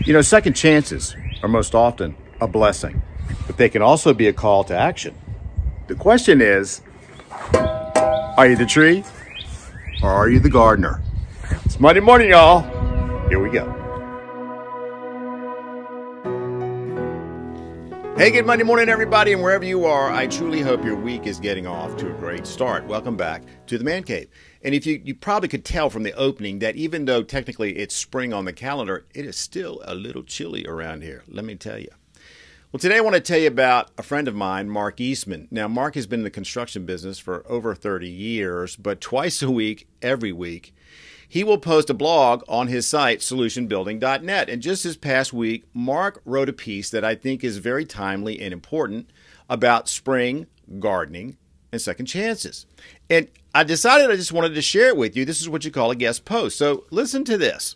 You know, second chances are most often a blessing, but they can also be a call to action. The question is, are you the tree or are you the gardener? It's Monday morning, y'all. Here we go. Hey, good Monday morning, everybody, and wherever you are, I truly hope your week is getting off to a great start. Welcome back to the Man Cave. And if you probably could tell from the opening that even though technically it's spring on the calendar, it is still a little chilly around here, let me tell you. Well, today I want to tell you about a friend of mine, Mark Eastman. Now, Mark has been in the construction business for over 30 years, but twice a week, every week, he will post a blog on his site, solutionbuilding.net. And just this past week, Mark wrote a piece that I think is very timely and important about spring, gardening, and second chances. And I decided I just wanted to share it with you. This is what you call a guest post. So listen to this.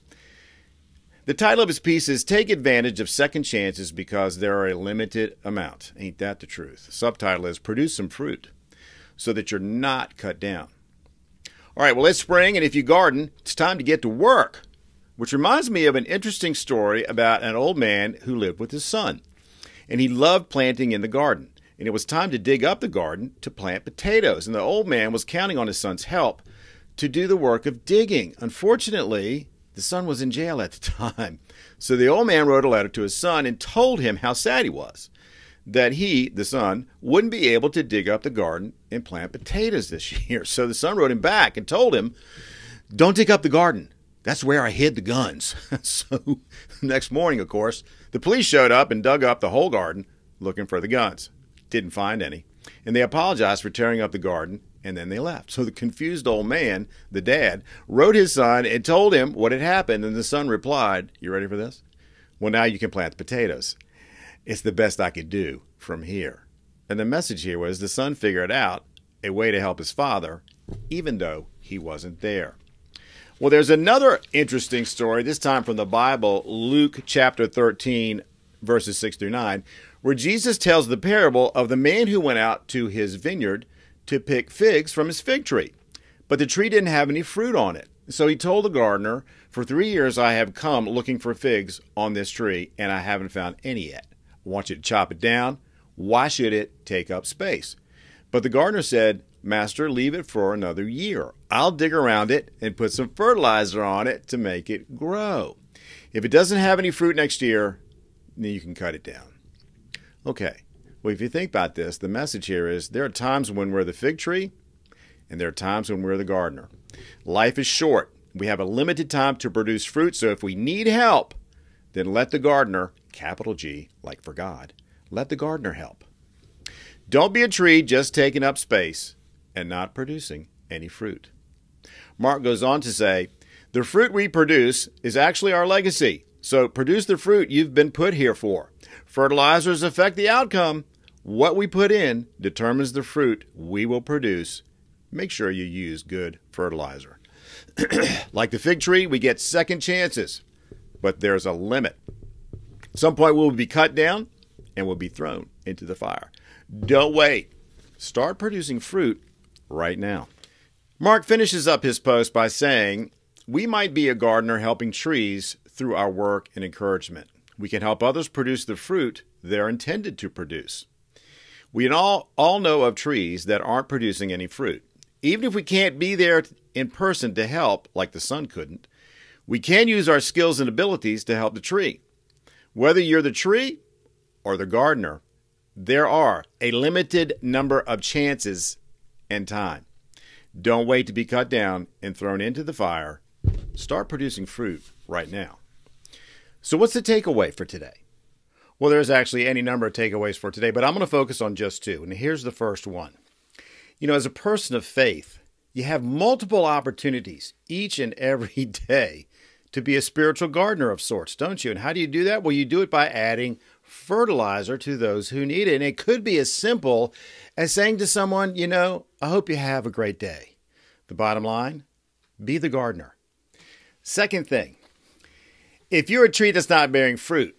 The title of his piece is Take Advantage of Second Chances Because There Are a Limited Amount. Ain't that the truth? The subtitle is Produce Some Fruit So That You're Not Cut Down. All right, well, it's spring, and if you garden, it's time to get to work, which reminds me of an interesting story about an old man who lived with his son, and he loved planting in the garden, and it was time to dig up the garden to plant potatoes, and the old man was counting on his son's help to do the work of digging. Unfortunately, the son was in jail at the time, so the old man wrote a letter to his son and told him how sad he was that he, the son, wouldn't be able to dig up the garden and plant potatoes this year. So the son wrote him back and told him, don't dig up the garden. That's where I hid the guns. So the next morning, of course, the police showed up and dug up the whole garden looking for the guns. Didn't find any. And they apologized for tearing up the garden, and then they left. So the confused old man, the dad, wrote his son and told him what had happened. And the son replied, you ready for this? Well, now you can plant the potatoes. It's the best I could do from here. And the message here was the son figured out a way to help his father, even though he wasn't there. Well, there's another interesting story, this time from the Bible, Luke chapter 13, verses 6 through 9, where Jesus tells the parable of the man who went out to his vineyard to pick figs from his fig tree. But the tree didn't have any fruit on it. So he told the gardener, for 3 years I have come looking for figs on this tree, and I haven't found any yet. I want you to chop it down. Why should it take up space? But the gardener said, Master, leave it for another year. I'll dig around it and put some fertilizer on it to make it grow. If it doesn't have any fruit next year, then you can cut it down. Okay, well, if you think about this, the message here is there are times when we're the fig tree and there are times when we're the gardener. Life is short. We have a limited time to produce fruit, so if we need help, then let the gardener, capital G, like for God, let the gardener help. Don't be a tree just taking up space and not producing any fruit. Mark goes on to say, the fruit we produce is actually our legacy. So produce the fruit you've been put here for. Fertilizers affect the outcome. What we put in determines the fruit we will produce. Make sure you use good fertilizer. Like the fig tree, we get second chances, but there's a limit. At some point, we'll be cut down and we'll be thrown into the fire. Don't wait. Start producing fruit right now. Mark finishes up his post by saying, we might be a gardener helping trees through our work and encouragement. We can help others produce the fruit they're intended to produce. We all know of trees that aren't producing any fruit. Even if we can't be there in person to help, like the son couldn't, we can use our skills and abilities to help the tree. Whether you're the tree or the gardener, there are a limited number of chances and time. Don't wait to be cut down and thrown into the fire. Start producing fruit right now. So what's the takeaway for today? Well, there's actually any number of takeaways for today, but I'm going to focus on just two. And here's the first one. You know, as a person of faith, you have multiple opportunities each and every day to be a spiritual gardener of sorts, don't you? And how do you do that? Well, you do it by adding fertilizer to those who need it. And it could be as simple as saying to someone, you know, I hope you have a great day. The bottom line, be the gardener. Second thing, if you're a tree that's not bearing fruit,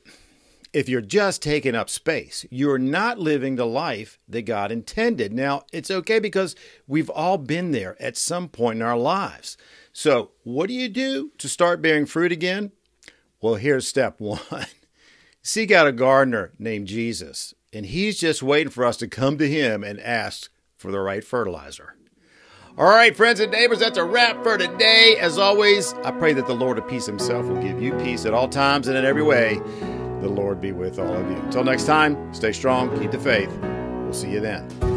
if you're just taking up space, you're not living the life that God intended. Now, it's okay because we've all been there at some point in our lives. So what do you do to start bearing fruit again? Well, here's step one. Seek out a gardener named Jesus, and he's just waiting for us to come to him and ask for the right fertilizer. All right, friends and neighbors, that's a wrap for today. As always, I pray that the Lord of peace himself will give you peace at all times and in every way. The Lord be with all of you. Until next time, stay strong, keep the faith. We'll see you then.